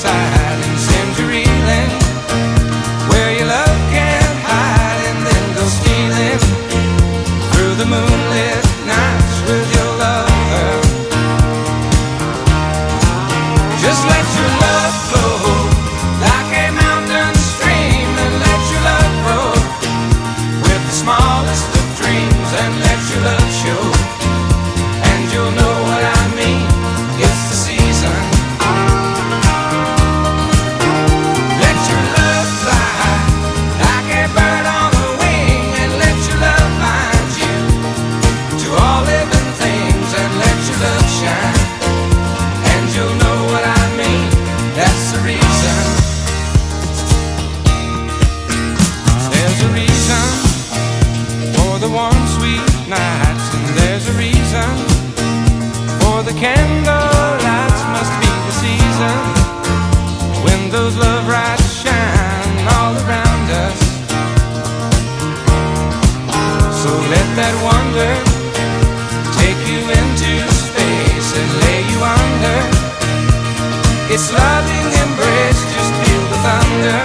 side and send you reeling where your love can't hide, and then go stealing through the moonlit nights with your lover. Just let your love flow like a mountain stream, and let your love grow with the smallest of dreams, and let your love show, and you'll know what I mean. It's the season. Let your love fly like a bird on a wing, and let your love bind you to all living things, and let your love shine, and you'll know what I mean. That's the reason. There's a reason for the warm, sweet nights, and there's a reason for the candlelights. Must be the season when those love lights shine all around us. So let that wonder take you into space and lay you under its loving embrace. Just feel the thunder